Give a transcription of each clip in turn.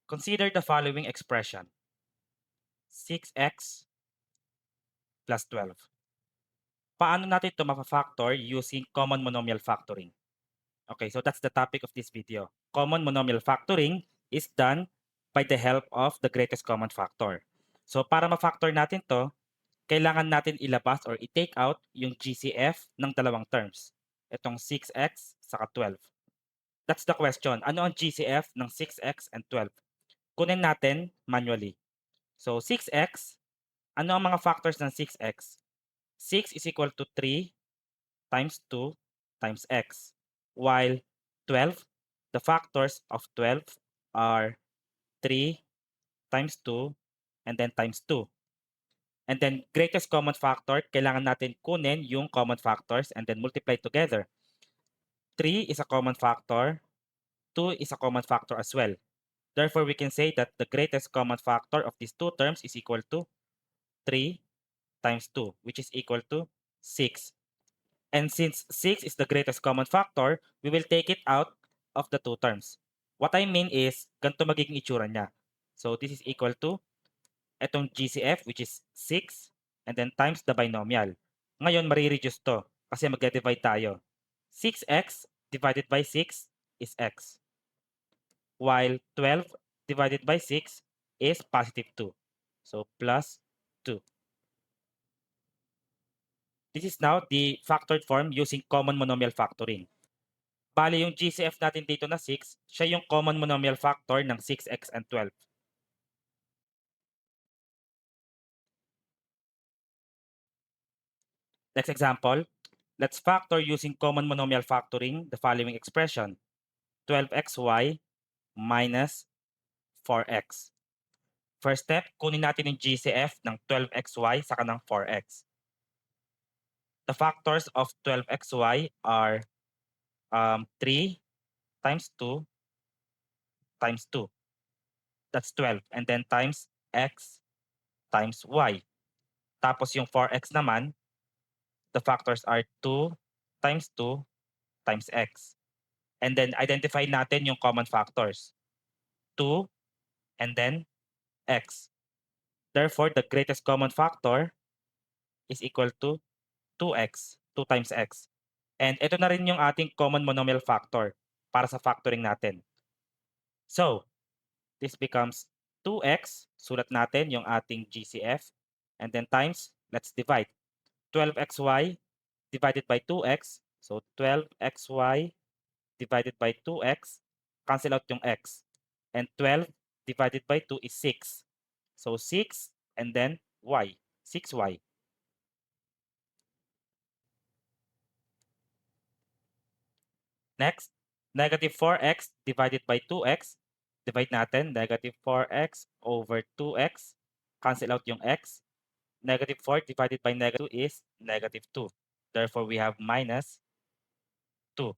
Consider the following expression. 6x plus 12. Paano natin ito mapafactor using common monomial factoring? Okay, so that's the topic of this video. Common monomial factoring is done by the help of the greatest common factor. So para ma-factor natin to, kailangan natin ilabas or i-take out yung GCF ng dalawang terms. Itong 6x saka 12. That's the question. Ano ang GCF ng 6x and 12? Kunin natin manually. So 6x, ano ang mga factors ng 6x? 6 is equal to 3 times 2 times x. While 12, the factors of 12 are 3 times 2 and then times 2. And then greatest common factor, kailangan natin kunin yung common factors and then multiply together. 3 is a common factor, 2 is a common factor as well. Therefore, we can say that the greatest common factor of these two terms is equal to 3 times 2, which is equal to 6. And since 6 is the greatest common factor, we will take it out of the two terms. What I mean is, ganito magiging itsura niya. So this is equal to itong GCF, which is 6, and then times the binomial. Ngayon, marireduce to kasi mag-divide tayo. 6x divided by 6 is x, while 12 divided by 6 is positive 2. So plus 2. This is now the factored form using common monomial factoring. Bali yung GCF natin dito na 6, siya yung common monomial factor ng 6x and 12. Next example, let's factor using common monomial factoring the following expression. 12xy minus 4x. First step, kunin natin yung GCF ng 12xy saka ng 4x. The factors of 12xy are 3 times 2 times 2. That's 12. And then times x times y. Tapos yung 4x naman, the factors are 2 times 2 times x. And then identify natin yung common factors. 2 and then x. Therefore, the greatest common factor is equal to 2x, 2 times x. And ito na rin yung ating common monomial factor para sa factoring natin. So, this becomes 2x, sulat natin yung ating GCF, and then times, let's divide. 12xy divided by 2x, so 12xy divided by 2x, cancel out yung x. And 12 divided by 2 is 6. So 6 and then y, 6y. Next, negative 4x divided by 2x. Divide natin, negative 4x over 2x. Cancel out yung x. Negative 4 divided by negative 2 is negative 2. Therefore, we have minus 2.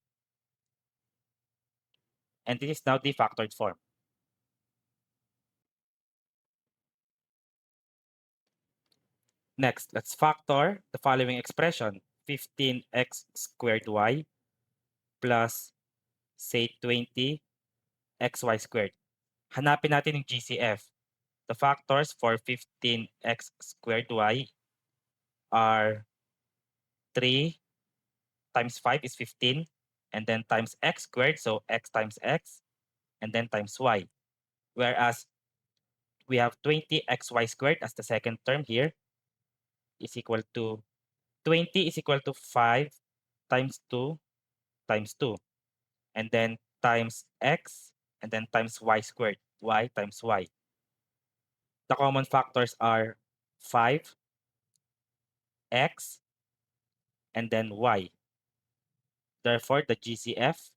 And this is now the factored form. Next, let's factor the following expression. 15x squared y plus, say, 20xy squared. Hanapin natin yung GCF. The factors for 15x squared y are 3 times 5 is 15, and then times x squared, so x times x, and then times y. Whereas we have 20xy squared as the second term here is equal to 20 is equal to 5 times 2 times 2, and then times x, and then times y squared, y times y. The common factors are 5, x, and then y. Therefore, the GCF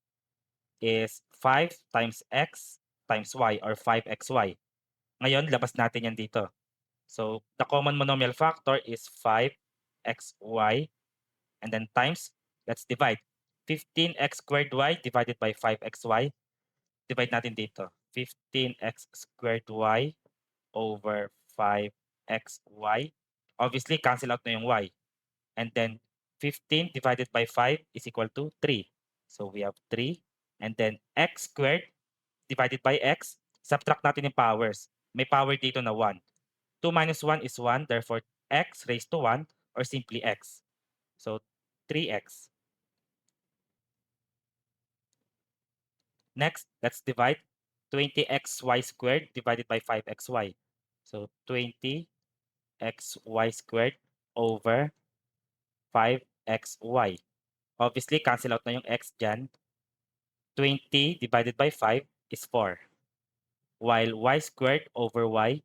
is 5 times x times y, or 5xy. Ngayon, labas natin yan dito. So, the common monomial factor is 5xy, and then times, let's divide. 15x squared y divided by 5xy. Divide natin dito. 15x squared y over 5xy. Obviously, cancel out na yung y. And then 15 divided by 5 is equal to 3. So we have 3. And then x squared divided by x. Subtract natin yung powers. May power dito na 1. 2 minus 1 is 1, therefore x raised to 1 or simply x. So 3x. Next, let's divide 20xy squared divided by 5xy. So 20xy squared over 5xy. Obviously, cancel out na yung x dyan. 20 divided by 5 is 4. While y squared over y,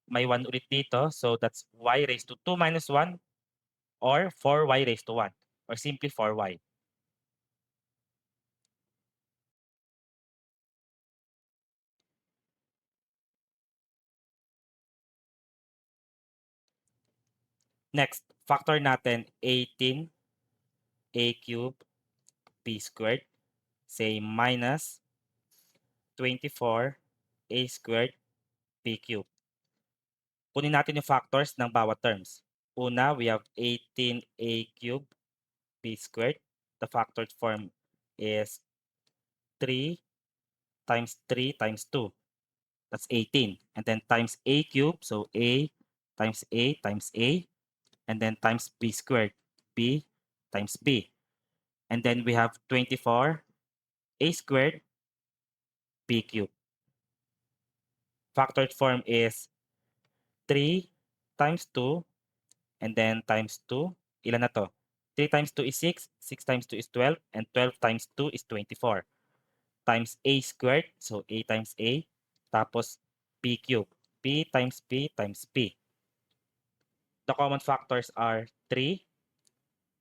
may 1 ulit dito. So that's y raised to 2 minus 1 or 4y raised to 1 or simply 4y. Next, factor natin 18a cubed b squared, say minus 24a squared b cubed. Kunin natin yung factors ng bawat terms. Una, we have 18a cubed b squared. The factored form is 3 times 3 times 2. That's 18. And then times a cubed, so a times a times a. And then times b squared, b times b. And then we have 24 a squared b cubed. Factored form is 3 times 2 and then times 2. Ilan na to? 3 times 2 is 6, 6 times 2 is 12, and 12 times 2 is 24. Times a squared, so a times a, tapos b cubed. b times b times b. The common factors are 3,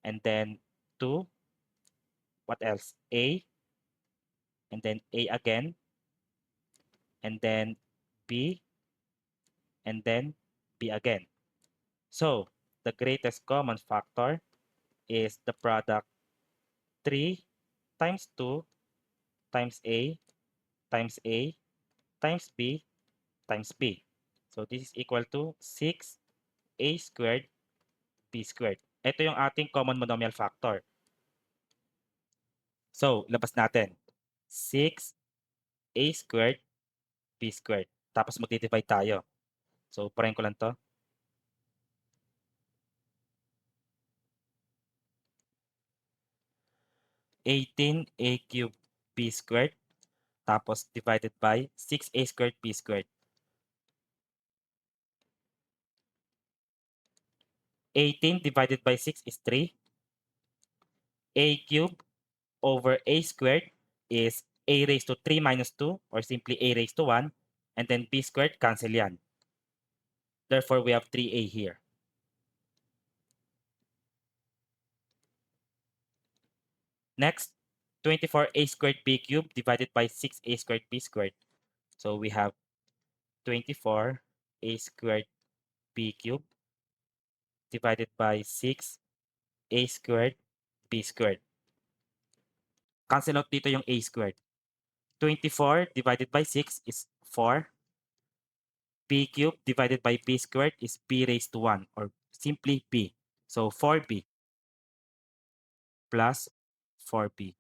and then 2. What else? A, and then a again, and then b, and then b again. So, the greatest common factor is the product 3 times 2 times A times A times B times B. So, this is equal to 6A squared B squared. Ito yung ating common monomial factor. So, labas natin. 6A squared B squared. Tapos mag-divide tayo. So, parahin ko lang to. 18A cubed B squared. Tapos divided by 6A squared B squared. 18 divided by 6 is 3. A cubed over a squared is a raised to 3 minus 2 or simply a raised to 1. And then b squared, cancel yan. Therefore, we have 3a here. Next, 24a squared b cubed divided by 6a squared b squared. So we have 24a squared b cubed divided by 6a squared b squared. Cancel out dito yung a squared. 24 divided by 6 is 4. B cubed divided by b squared is b raised to 1 or simply b. So 4b plus 4b.